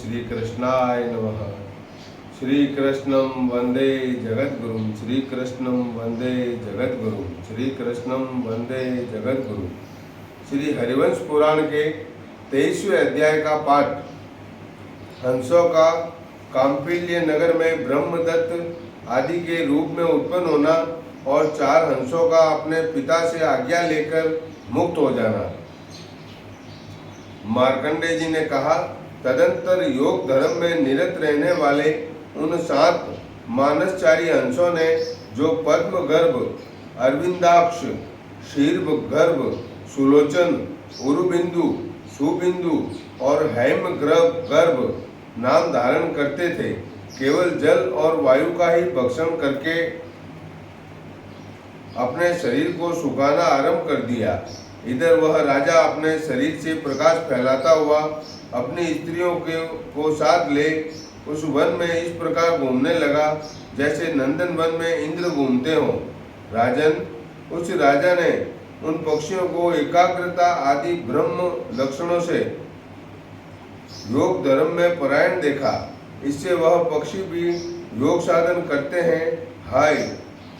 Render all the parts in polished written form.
श्री कृष्णाय नमः। श्री कृष्णं वंदे जगद्गुरुं, श्री कृष्णं वंदे जगद्गुरुं, श्री कृष्णं वंदे जगद्गुरुं। श्री हरिवंश पुराण के 23वें अध्याय का पाठ। हंसों का काम्पिल्य नगर में ब्रह्मदत्त आदि के रूप में उत्पन्न होना और 4 हंसों का अपने पिता से आज्ञा लेकर मुक्त हो जाना। मार्कंडेय जी ने कहा, तदंतर योग धर्म में निरत रहने वाले उन 7 मानसचारी हंसों ने जो पद्म गर्भ, अरविंदाक्ष, शीर्भ गर्भ, सुलोचन, उरुबिंदु, सुबिंदु और हैम गर्भ नाम धारण करते थे, केवल जल और वायु का ही भक्षण करके अपने शरीर को सुखाना आरंभ कर दिया। इधर वह राजा अपने शरीर से प्रकाश फैलाता हुआ अपनी स्त्रियों को साथ ले उस वन में इस प्रकार घूमने लगा जैसे नंदन वन में इंद्र घूमते हों। राजन, उस राजा ने उन पक्षियों को एकाग्रता आदि ब्रह्म लक्षणों से योग धर्म में परायण देखा। इससे वह पक्षी भी योग साधन करते हैं। हाय,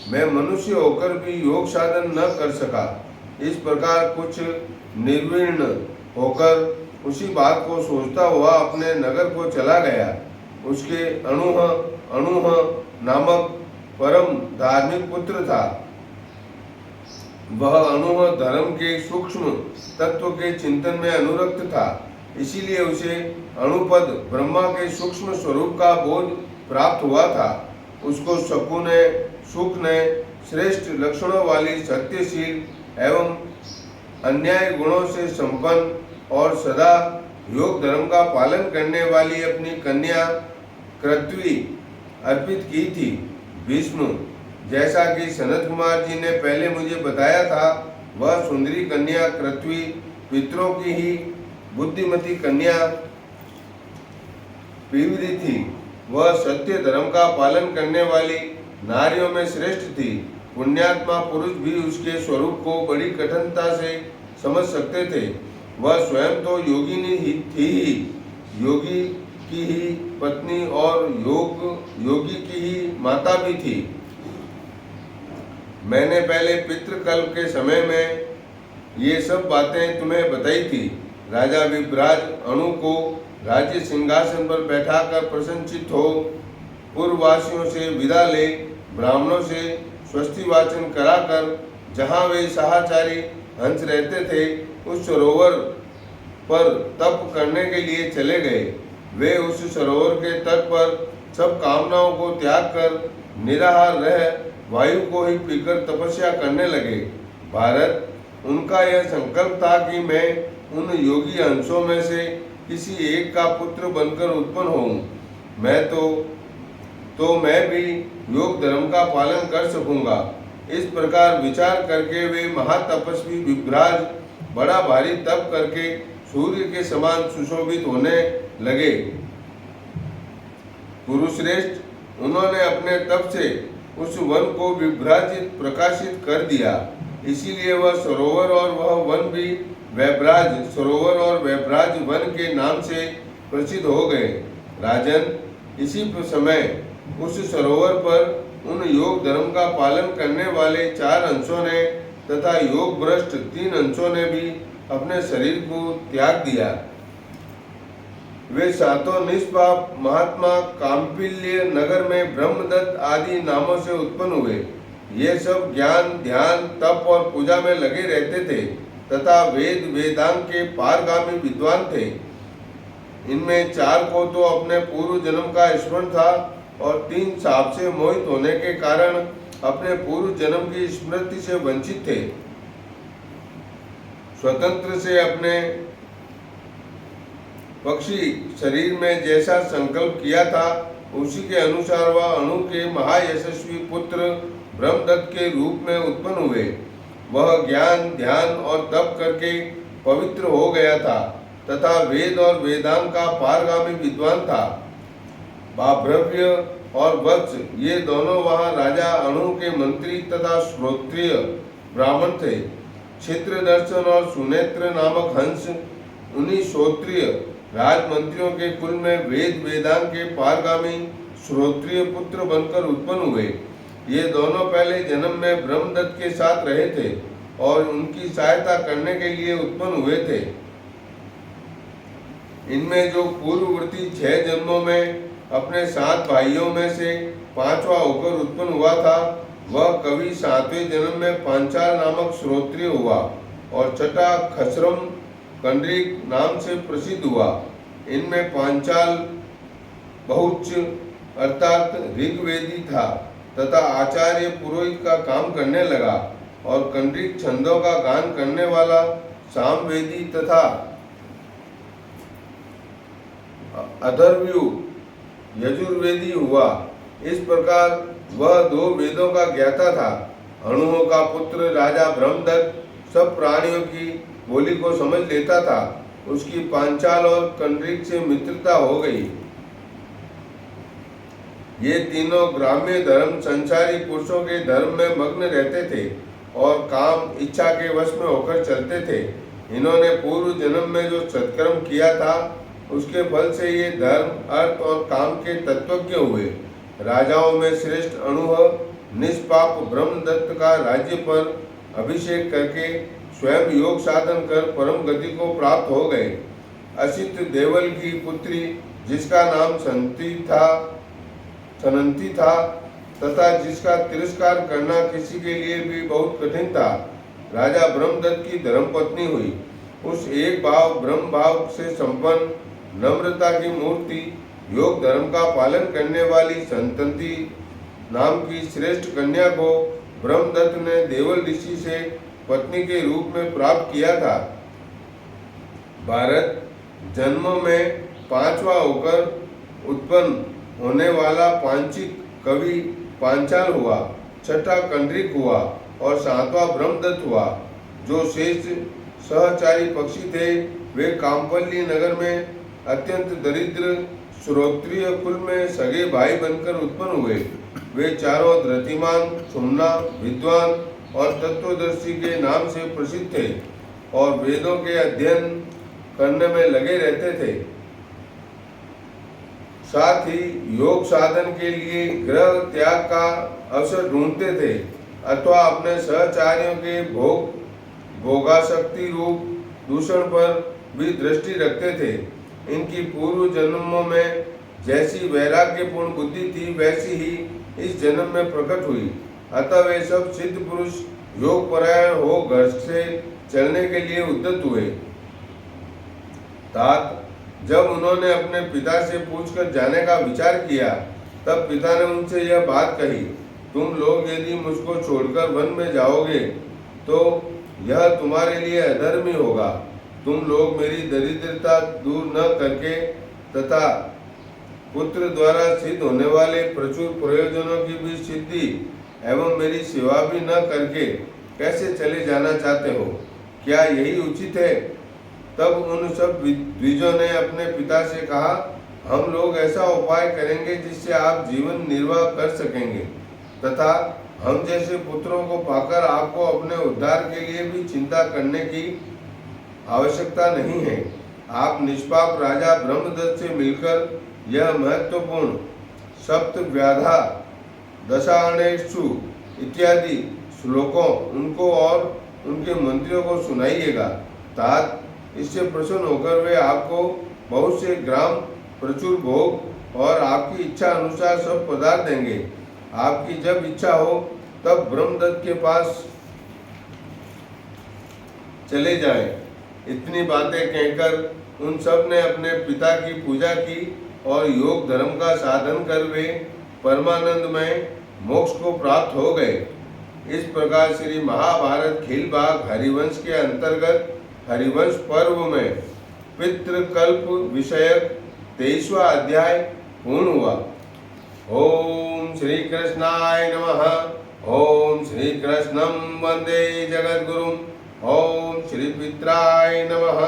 मैं मनुष्य होकर भी योग साधन न कर सका। इस प्रकार कुछ निर्विण्ण होकर उसी बात को सोचता हुआ अपने नगर को चला गया। उसके अणुह नामक परम धार्मिक पुत्र था। वह अणुह धर्म के सूक्ष्म तत्व के चिंतन में अनुरक्त था, इसीलिए उसे अणुपद ब्रह्मा के सूक्ष्म स्वरूप का बोध प्राप्त हुआ था। उसको शकु ने, सुख ने श्रेष्ठ लक्षणों वाली सत्यशील एवं अन्याय गुणों से संपन्न और सदा योग धर्म का पालन करने वाली अपनी कन्या कृत्वी अर्पित की थी। विष्णु, जैसा कि सनत कुमार जी ने पहले मुझे बताया था, वह सुंदरी कन्या कृत्वी पितरों की ही बुद्धिमती कन्या पीवरी थी। वह सत्य धर्म का पालन करने वाली नारियों में श्रेष्ठ थी। पुण्यात्मा पुरुष भी उसके स्वरूप को बड़ी कठिनता से समझ सकते थे। वह स्वयं तो योगिनी ही थी ही, योगी की ही पत्नी और योगी की ही माता भी थी। मैंने पहले पितृकल्प के समय में ये सब बातें तुम्हें बताई थी। राजा विभ्राज अणु को राज्य सिंहासन पर बैठाकर प्रसन्नचित्त हो पूर्ववासियों से विदा ले ब्राह्मणों से स्वस्ति वाचन कराकर जहाँ वे साहचारी हंस रहते थे उस सरोवर पर तप करने के लिए चले गए। वे उस सरोवर के तट पर सब कामनाओं को त्याग कर निराहार रह वायु को ही पीकर तपस्या करने लगे। भारत, उनका यह संकल्प था कि मैं उन योगी हंसों में से किसी एक का पुत्र बनकर उत्पन्न होऊं। मैं भी योग धर्म का पालन कर सकूंगा। इस प्रकार विचार करके वे महातपस्वी विभ्राज बड़ा भारी तप करके सूर्य के समान सुशोभित होने लगे। पुरुषश्रेष्ठ, उन्होंने अपने तप से उस वन को विभ्राजित प्रकाशित कर दिया। इसीलिए वह सरोवर और वह वन भी वैभ्राज सरोवर और वैभ्राज वन के नाम से प्रसिद्ध हो गए। राजन, इसी समय उस सरोवर पर उन योग धर्म का पालन करने वाले 4 हंसों ने तथा योग भ्रष्ट 3 हंसों ने भी अपने शरीर को त्याग दिया। वे 7 निष्पाप महात्मा काम्पिल्य नगर में ब्रह्मदत्त आदि नामों से उत्पन्न हुए। ये सब ज्ञान, ध्यान, तप और पूजा में लगे रहते थे तथा वेद वेदांग के पारगामी विद्वान थे। इनमें 4 को तो अपने पूर्व जन्म का स्मरण था और 3 शाप से मोहित होने के कारण अपने पूर्व जन्म की स्मृति से वंचित थे। स्वतंत्र से अपने पक्षी शरीर में जैसा संकल्प किया था उसी के अनुसार वह अणु के महायशस्वी पुत्र ब्रह्मदत्त के रूप में उत्पन्न हुए। वह ज्ञान, ध्यान और तप करके पवित्र हो गया था तथा वेद और वेदांग का पारगामी विद्वान था। बाभ्रव्य और वत्स, ये दोनों वहाँ राजा अणु के मंत्री तथा श्रोत्रिय ब्राह्मण थे। छिद्र दर्शन और सुनेत्र नामक हंस उन्हीं श्रोत्रिय राजमंत्रियों के कुल में वेद वेदांग के पारगामी श्रोत्रिय पुत्र बनकर उत्पन्न हुए। ये दोनों पहले जन्म में ब्रह्मदत्त के साथ रहे थे और उनकी सहायता करने के लिए उत्पन्न हुए थे। इनमें जो पूर्ववर्ती 6 जन्मों में अपने 7 भाइयों में से 5वां होकर उत्पन्न हुआ था, वह कवि 7वें जन्म में पांचाल नामक श्रोत्रिय हुआ और छठा खसरम कंडरीक नाम से प्रसिद्ध हुआ। इनमें पांचाल बहुच अर्थात ऋग्वेदी था तथा आचार्य पुरोहित का काम करने लगा, और कंडरीक छंदों का गान करने वाला सामवेदी तथा अथर्वयु यजुर्वेदी हुआ। इस प्रकार वह 2 वेदों का ज्ञाता था। अणुओं का पुत्र राजा ब्रह्मदत्त सब प्राणियों की बोली को समझ लेता था। उसकी पांचाल और कंडरीक से मित्रता हो गई। ये तीनों ग्राम्य धर्म संसारी पुरुषों के धर्म में मग्न रहते थे और काम इच्छा के वश में होकर चलते थे। इन्होंने पूर्व जन्म में जो सत्कर्म किया था उसके फल से ये धर्म, अर्थ और काम के तत्वज्ञ हुए। राजाओं में श्रेष्ठ अणुह निष्पाप ब्रह्मदत्त का राज्य पर अभिषेक करके स्वयं योग साधन कर परम गति को प्राप्त हो गए। असित देवल की पुत्री जिसका नाम सनंती था तथा जिसका तिरस्कार करना किसी के लिए भी बहुत कठिन था, राजा ब्रह्मदत्त की धर्मपत्नी हुई। उस एक भाव ब्रह्म भाव से संपन्न नम्रता की मूर्ति, योग धर्म का पालन करने वाली संतति नाम की श्रेष्ठ कन्या को ब्रह्मदत्त ने देवल ऋषि से पत्नी के रूप में प्राप्त किया था। भारत जन्मों में 5वां होकर उत्पन्न होने वाला पांचिक कवि पांचाल हुआ, छठा कंडरीक हुआ और 7वां ब्रह्मदत्त हुआ। जो शेष सहचारी पक्षी थे वे कामपल्ली नगर में अत्यंत दरिद्र श्रोत्रिय कुल में सगे भाई बनकर उत्पन्न हुए। वे चारों धृतिमान, सुमना, विद्वान और तत्वदर्शी के नाम से प्रसिद्ध थे और वेदों के अध्ययन करने में लगे रहते थे। साथ ही योग साधन के लिए ग्रह त्याग का अवसर ढूंढते थे अथवा अपने सहचारियों के भोगाशक्ति रूप दूषण पर भी दृष्टि रखते थे। इनकी पूर्व जन्मों में जैसी वैराग्यपूर्ण बुद्धि थी वैसी ही इस जन्म में प्रकट हुई। अतः वे सब सिद्ध पुरुष योग परायण हो घर से चलने के लिए उद्यत हुए। तात जब उन्होंने अपने पिता से पूछकर जाने का विचार किया तब पिता ने उनसे यह बात कही, तुम लोग यदि मुझको छोड़कर वन में जाओगे तो यह तुम्हारे लिए अधर्म ही होगा। तुम लोग मेरी दरिद्रता दूर न करके तथा पुत्र द्वारा सिद्ध होने वाले प्रचुर प्रयोजनों की भी सिद्धि एवं मेरी सेवा भी न करके कैसे चले जाना चाहते हो? क्या यही उचित है? तब उन सब द्विजों ने अपने पिता से कहा, हम लोग ऐसा उपाय करेंगे जिससे आप जीवन निर्वाह कर सकेंगे तथा हम जैसे पुत्रों को पाकर आपको अपने उद्धार के लिए भी चिंता करने की आवश्यकता नहीं है। आप निष्पाप राजा ब्रह्मदत्त से मिलकर यह महत्वपूर्ण सप्त व्याधा दशाणेषु इत्यादि श्लोकों उनको और उनके मंत्रियों को सुनाइएगा। तात इससे प्रसन्न होकर वे आपको बहुत से ग्राम, प्रचुर भोग और आपकी इच्छा अनुसार सब पदार्थ देंगे। आपकी जब इच्छा हो तब ब्रह्मदत्त के पास चले जाएं। इतनी बातें कहकर उन सब ने अपने पिता की पूजा की और योग धर्म का साधन कर वे परमानंद में मोक्ष को प्राप्त हो गए। इस प्रकार श्री महाभारत खिलभाग हरिवंश के अंतर्गत हरिवंश पर्व में पितृकल्प विषयक 23वां अध्याय पूर्ण हुआ। ओम श्री कृष्णाय नमः। ओम श्री कृष्णं वंदे जगद्गुरुं। ओम श्री पित्राय नमः।